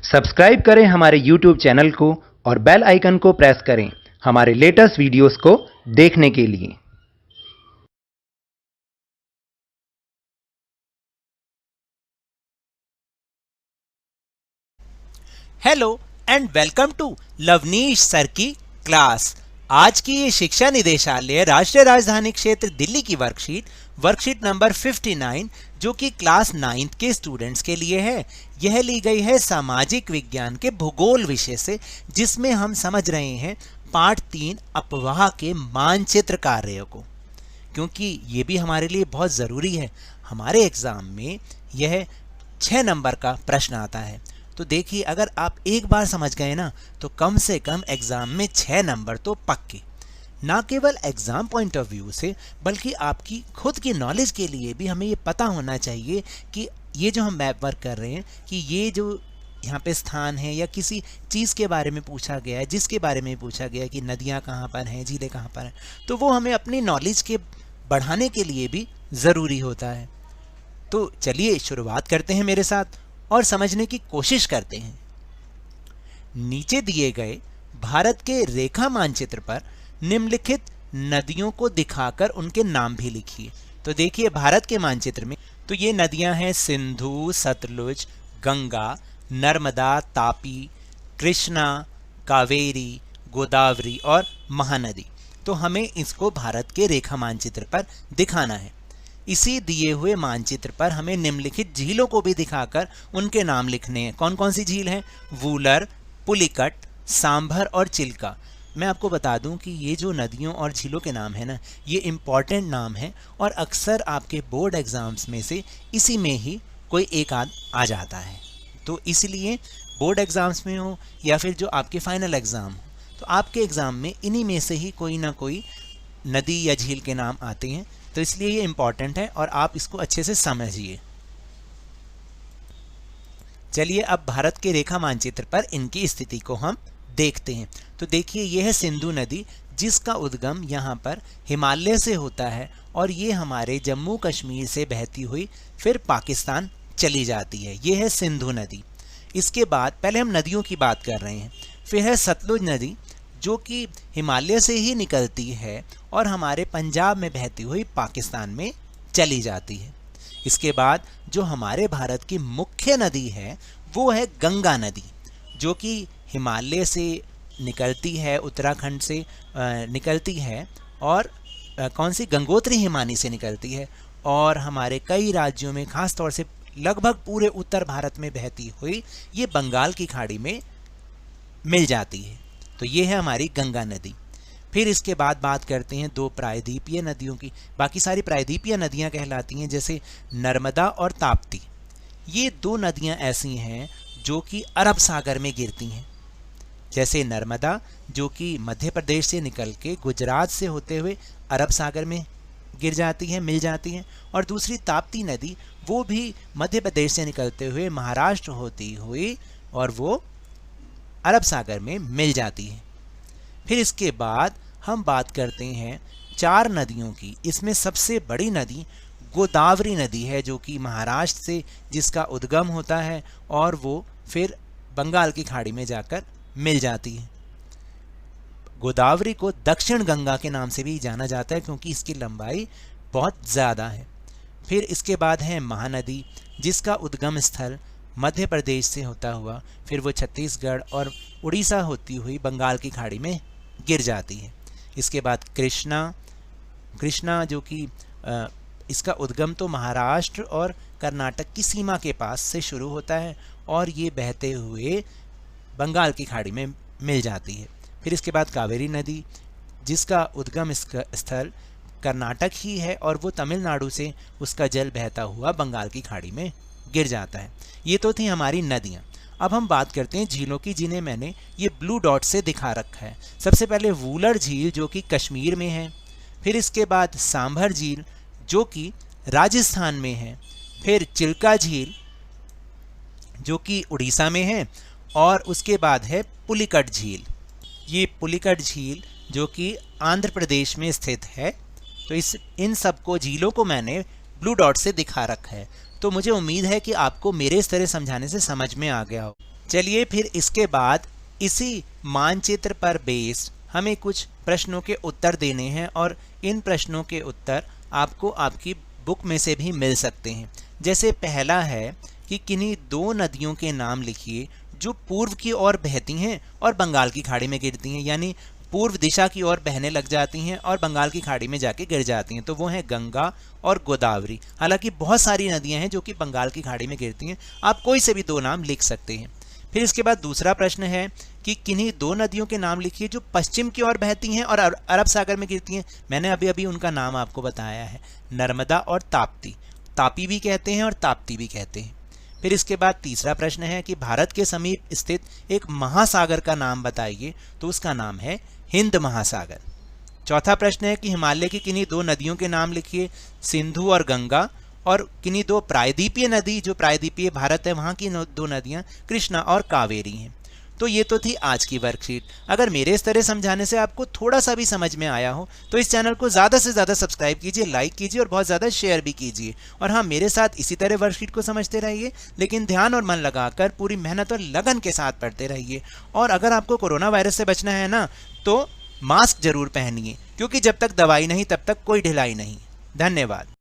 Subscribe करें हमारे YouTube channel को और बेल आइकन को प्रेस करें हमारे लेटेस्ट वीडियोस को देखने के लिए। Hello and welcome to Lavneesh sir की क्लास। आज की ये शिक्षा निदेशालय राष्ट्रीय राजधानी क्षेत्र दिल्ली की वर्कशीट नंबर 59 जो कि क्लास 9th के स्टूडेंट्स के लिए है। यह ली गई है सामाजिक विज्ञान के भूगोल विषय से, जिसमें हम समझ रहे हैं पार्ट 3 अपवाह के मानचित्र कार्यों को, क्योंकि ये भी हमारे लिए बहुत ज़रूरी है। हमारे एग्ज़ाम में यह 6 नंबर का प्रश्न आता है। तो देखिए, अगर आप एक बार समझ गए ना तो कम से कम एग्ज़ाम में 6 नंबर तो पक्के। ना केवल एग्ज़ाम पॉइंट ऑफ व्यू से बल्कि आपकी खुद की नॉलेज के लिए भी हमें ये पता होना चाहिए कि ये जो हम मैप वर्क कर रहे हैं कि ये जो यहाँ पे स्थान है या किसी चीज़ के बारे में पूछा गया है, जिसके बारे में पूछा गया है कि नदियाँ कहाँ पर हैं, झीलें कहाँ पर हैं, तो वो हमें अपनी नॉलेज के बढ़ाने के लिए भी ज़रूरी होता है। तो चलिए शुरुआत करते हैं मेरे साथ और समझने की कोशिश करते हैं। नीचे दिए गए भारत के रेखा मानचित्र पर निम्नलिखित नदियों को दिखाकर उनके नाम भी लिखिए। तो देखिए, भारत के मानचित्र में तो ये नदियां हैं सिंधु, सतलुज, गंगा, नर्मदा, तापी, कृष्णा, कावेरी, गोदावरी और महानदी। तो हमें इसको भारत के रेखा मानचित्र पर दिखाना है। इसी दिए हुए मानचित्र पर हमें निम्नलिखित झीलों को भी दिखाकर उनके नाम लिखने हैं। कौन कौन सी झील हैं? वूलर, पुलिकट, सांभर और चिल्का। मैं आपको बता दूं कि ये जो नदियों और झीलों के नाम हैं ना, ये इम्पॉर्टेंट नाम हैं और अक्सर आपके बोर्ड एग्ज़ाम्स में से इसी में ही कोई एक आध आ जाता है। तो इसलिए बोर्ड एग्ज़ाम्स में हो या फिर जो आपके फाइनल एग्ज़ाम हो, तो आपके एग्ज़ाम में इन्हीं में से ही कोई ना कोई नदी या झील के नाम आते हैं। तो इसलिए ये इम्पॉर्टेंट है और आप इसको अच्छे से समझिए। चलिए अब भारत के रेखा मानचित्र पर इनकी स्थिति को हम देखते हैं। तो देखिए, ये है सिंधु नदी, जिसका उद्गम यहाँ पर हिमालय से होता है और ये हमारे जम्मू कश्मीर से बहती हुई फिर पाकिस्तान चली जाती है। ये है सिंधु नदी। इसके बाद पहले हम नदियों की बात कर रहे हैं। फिर है सतलुज नदी, जो कि हिमालय से ही निकलती है और हमारे पंजाब में बहती हुई पाकिस्तान में चली जाती है। इसके बाद जो हमारे भारत की मुख्य नदी है वो है गंगा नदी, जो कि हिमालय से निकलती है, उत्तराखंड से निकलती है और कौन सी गंगोत्री हिमानी से निकलती है और हमारे कई राज्यों में, खास तौर से लगभग पूरे उत्तर भारत में बहती हुई ये बंगाल की खाड़ी में मिल जाती है। तो ये है हमारी गंगा नदी। फिर इसके बाद बात करते हैं 2 प्रायद्वीपीय नदियों की। बाकी सारी प्रायद्वीपीय नदियां कहलाती हैं, जैसे नर्मदा और ताप्ती। ये 2 नदियां ऐसी हैं जो कि अरब सागर में गिरती हैं। जैसे नर्मदा, जो कि मध्य प्रदेश से निकल के गुजरात से होते हुए अरब सागर में गिर जाती है, मिल जाती है। और दूसरी ताप्ती नदी, वो भी मध्य प्रदेश से निकलते हुए महाराष्ट्र होती हुई और वो अरब सागर में मिल जाती है। फिर इसके बाद हम बात करते हैं 4 नदियों की। इसमें सबसे बड़ी नदी गोदावरी नदी है, जो कि महाराष्ट्र से जिसका उद्गम होता है और वो फिर बंगाल की खाड़ी में जाकर मिल जाती है। गोदावरी को दक्षिण गंगा के नाम से भी जाना जाता है, क्योंकि इसकी लंबाई बहुत ज़्यादा है। फिर इसके बाद है महानदी, जिसका उद्गम स्थल मध्य प्रदेश से होता हुआ फिर वो छत्तीसगढ़ और उड़ीसा होती हुई बंगाल की खाड़ी में गिर जाती है। इसके बाद कृष्णा, जो कि इसका उद्गम तो महाराष्ट्र और कर्नाटक की सीमा के पास से शुरू होता है और ये बहते हुए बंगाल की खाड़ी में मिल जाती है। फिर इसके बाद कावेरी नदी, जिसका उद्गम स्थल कर्नाटक ही है और वो तमिलनाडु से उसका जल बहता हुआ बंगाल की खाड़ी में गिर जाता है। ये तो थी हमारी नदियाँ। अब हम बात करते हैं झीलों की, जिन्हें मैंने ये ब्लू डॉट से दिखा रखा है। सबसे पहले वूलर झील, जो कि कश्मीर में है। फिर इसके बाद सांभर झील, जो कि राजस्थान में है। फिर चिल्का झील, जो कि उड़ीसा में है। और उसके बाद है पुलिकट झील। ये पुलिकट झील जो कि आंध्र प्रदेश में स्थित है। तो इन सबको झीलों को मैंने ब्लू डॉट से दिखा रखा है। तो मुझे उम्मीद है कि आपको मेरे इस तरह समझाने से समझ में आ गया हो। चलिए फिर इसके बाद इसी मानचित्र पर बेस्ड हमें कुछ प्रश्नों के उत्तर देने हैं और इन प्रश्नों के उत्तर आपको आपकी बुक में से भी मिल सकते हैं। जैसे पहला है कि किन्हीं दो नदियों के नाम लिखिए जो पूर्व की ओर बहती हैं और बंगाल की खाड़ी में गिरती हैं, यानी पूर्व दिशा की ओर बहने लग जाती हैं और बंगाल की खाड़ी में जाके गिर जाती हैं। तो वो हैं गंगा और गोदावरी। हालांकि बहुत सारी नदियां हैं जो कि बंगाल की खाड़ी में गिरती हैं, आप कोई से भी दो नाम लिख सकते हैं। फिर इसके बाद दूसरा प्रश्न है कि किन्हीं दो नदियों के नाम लिखिए जो पश्चिम की ओर बहती हैं और अरब सागर में गिरती हैं। मैंने अभी अभी उनका नाम आपको बताया है, नर्मदा और ताप्ती। तापी भी कहते हैं और ताप्ती भी कहते हैं। फिर इसके बाद तीसरा प्रश्न है कि भारत के समीप स्थित एक महासागर का नाम बताइए, तो उसका नाम है हिंद महासागर। चौथा प्रश्न है कि हिमालय की किन्हीं दो नदियों के नाम लिखिए, सिंधु और गंगा, और किन्हीं दो प्रायद्वीपीय नदी, जो प्रायद्वीपीय भारत है वहाँ की दो नदियाँ कृष्णा और कावेरी हैं। तो ये तो थी आज की वर्कशीट। अगर मेरे इस तरह समझाने से आपको थोड़ा सा भी समझ में आया हो तो इस चैनल को ज़्यादा से ज़्यादा सब्सक्राइब कीजिए, लाइक कीजिए और बहुत ज़्यादा शेयर भी कीजिए। और हाँ, मेरे साथ इसी तरह वर्कशीट को समझते रहिए, लेकिन ध्यान और मन लगाकर पूरी मेहनत और लगन के साथ पढ़ते रहिए। और अगर आपको कोरोना वायरस से बचना है ना, तो मास्क जरूर पहनिए, क्योंकि जब तक दवाई नहीं तब तक कोई ढिलाई नहीं। धन्यवाद।